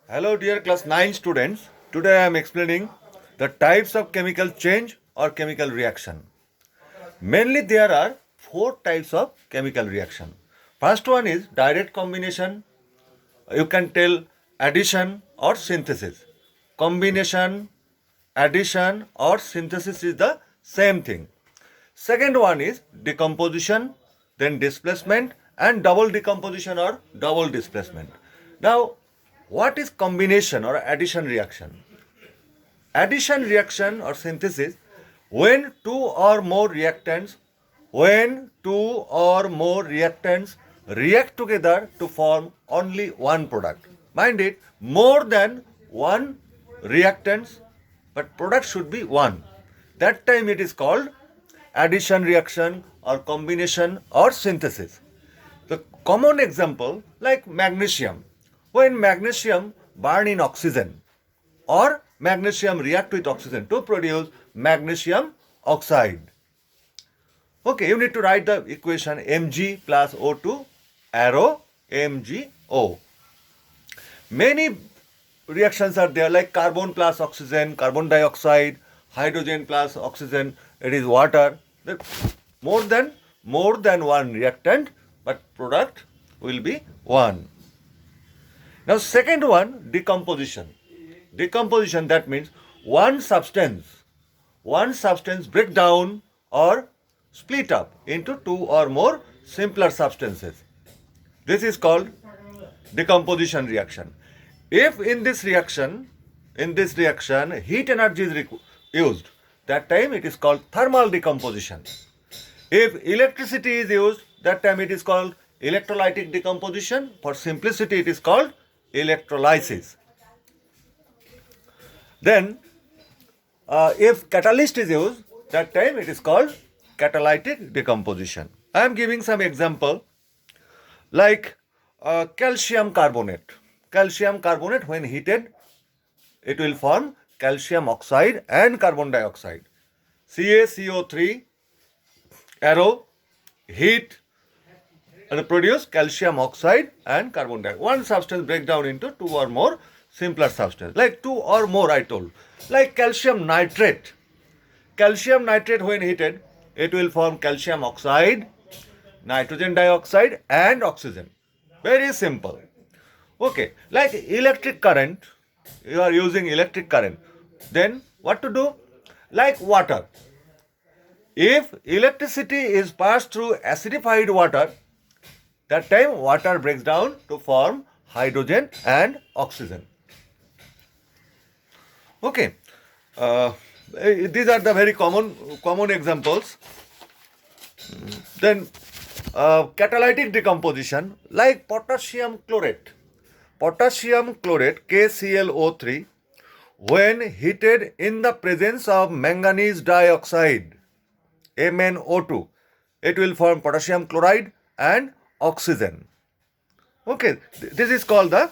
Hello, dear class 9 students. Today I am explaining the types of chemical change or chemical reaction. Mainly, there are four types of chemical reaction. First one is direct combination. You can tell addition or synthesis. Combination, addition, or synthesis is the same thing. Second one is decomposition, then displacement, and double decomposition or double displacement. Now, what is combination or addition reaction? Addition reaction or synthesis when two or more reactants react together to form only one product. Mind it, more than one reactants, but product should be one. That time it is called addition reaction or combination or synthesis. The common example like magnesium. When magnesium burn in oxygen or magnesium react with oxygen to produce magnesium oxide. Okay, you need to write the equation Mg plus O2 arrow MgO. Many reactions are there like carbon plus oxygen, carbon dioxide, hydrogen plus oxygen, it is water. More than one reactant, but product will be one. Now second one, decomposition. Decomposition, that means one substance break down or split up into two or more simpler substances. This is called decomposition reaction. If in this reaction heat energy is used, that time it is called thermal decomposition. If electricity is used, that time it is called electrolytic decomposition. For simplicity, it is called electrolysis. Then, if catalyst is used, that time it is called catalytic decomposition. I am giving some example like calcium carbonate. Calcium carbonate, when heated, it will form calcium oxide and carbon dioxide. CaCO3 arrow heat and produce calcium oxide and carbon dioxide. One substance break down into two or more simpler substance. Like two or more I told. Like calcium nitrate. Calcium nitrate when heated, it will form calcium oxide, nitrogen dioxide and oxygen. Very simple. Okay, like electric current, you are using electric current. Then what to do? Like water. If electricity is passed through acidified water, that time water breaks down to form hydrogen and oxygen. Okay, these are the very common examples. Then catalytic decomposition like potassium chlorate. Potassium chlorate KClO3 when heated in the presence of manganese dioxide MnO2, it will form potassium chloride and oxygen. Okay, this is called the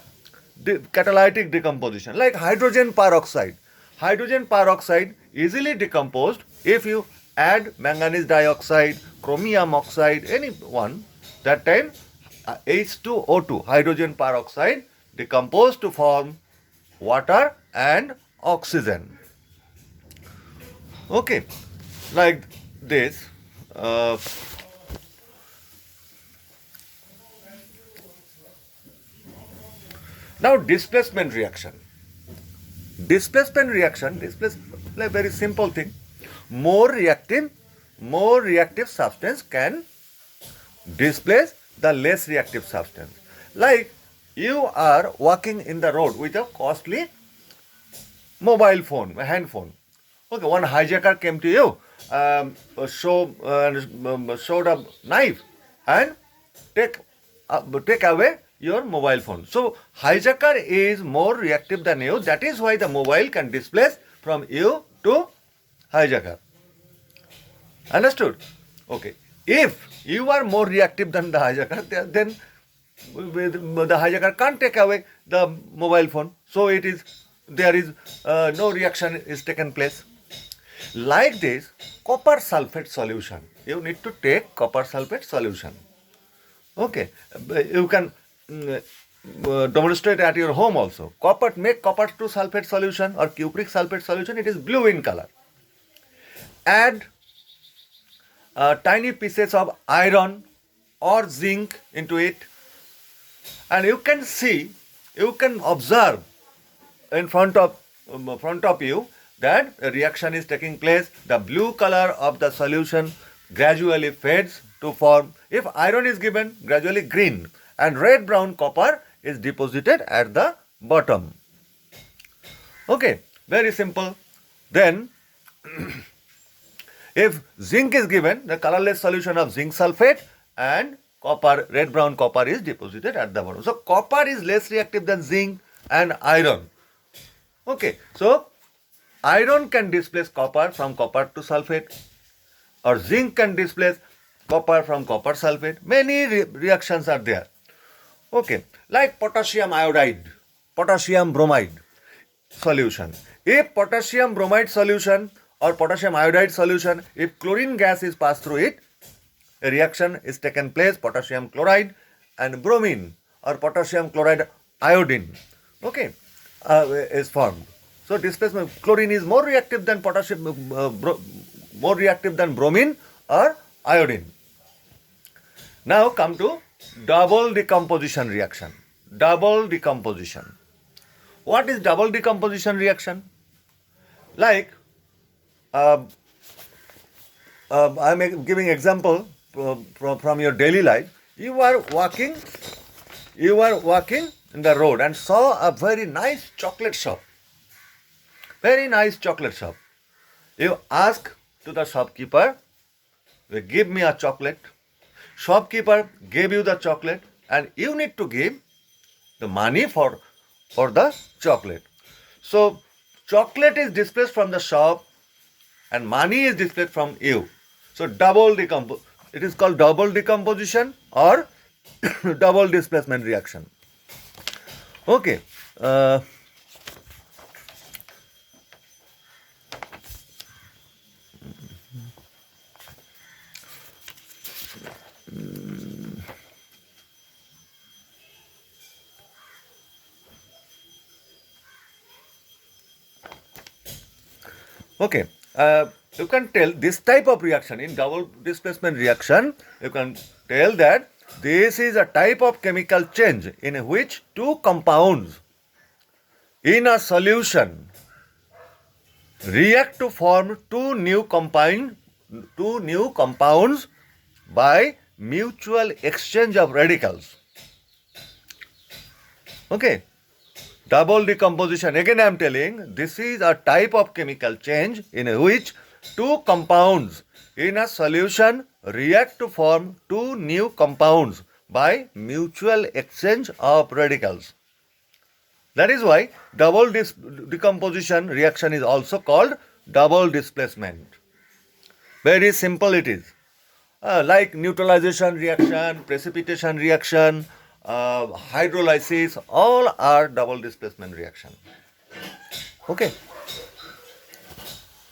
catalytic decomposition. Like hydrogen peroxide. Hydrogen peroxide easily decomposed if you add manganese dioxide, chromium oxide, any one. That time H2O2, hydrogen peroxide, decomposed to form water and oxygen. Okay, like this. Now displacement reaction. Displacement reaction, like very simple thing. More reactive substance can displace the less reactive substance. Like you are walking in the road with a costly mobile phone, a hand phone. Okay, one hijacker came to you, showed a knife and take away your mobile phone. So hijacker is more reactive than you. That is why the mobile can displace from you to hijacker. Understood? Okay. If you are more reactive than the hijacker, then the hijacker can't take away the mobile phone. So there is no reaction is taken place. Like this, copper sulfate solution. You need to take copper sulfate solution. Okay. You can demonstrate at your home also. Make copper 2 sulfate solution or cupric sulfate solution, it is blue in color. Add tiny pieces of iron or zinc into it, and you can see, you can observe in front of you that a reaction is taking place. The blue color of the solution gradually fades to form, if iron is given, gradually green, and red brown copper is deposited at the bottom. Okay, very simple. Then if zinc is given, the colorless solution of zinc sulfate and copper, red brown copper is deposited at the bottom. So copper is less reactive than zinc and iron. Okay, so iron can displace copper from copper to sulfate, or zinc can displace copper from copper sulfate. Many reactions are there. Okay, like potassium iodide, potassium bromide solution. If potassium bromide solution or potassium iodide solution, if chlorine gas is passed through it, a reaction is taken place, potassium chloride and bromine or potassium chloride iodine, okay, is formed. So displacement, chlorine is more reactive than potassium, more reactive than bromine or iodine. Now come to double decomposition reaction. Double decomposition. What is double decomposition reaction? Like, I am giving example from your daily life. You are walking in the road and saw a very nice chocolate shop. Very nice chocolate shop. You ask to the shopkeeper, give me a chocolate. Shopkeeper gave you the chocolate and you need to give the money for the chocolate. So chocolate is displaced from the shop and money is displaced from you. So it is called double decomposition or double displacement reaction. Okay. Okay, you can tell this type of reaction in double displacement reaction, you can tell that this is a type of chemical change in which two compounds in a solution react to form two new compounds by mutual exchange of radicals. Okay. Double decomposition, again I am telling, this is a type of chemical change in which two compounds in a solution react to form two new compounds by mutual exchange of radicals. That is why double decomposition reaction is also called double displacement. Very simple it is. Like neutralization reaction, precipitation reaction, hydrolysis, all are double displacement reaction. Okay.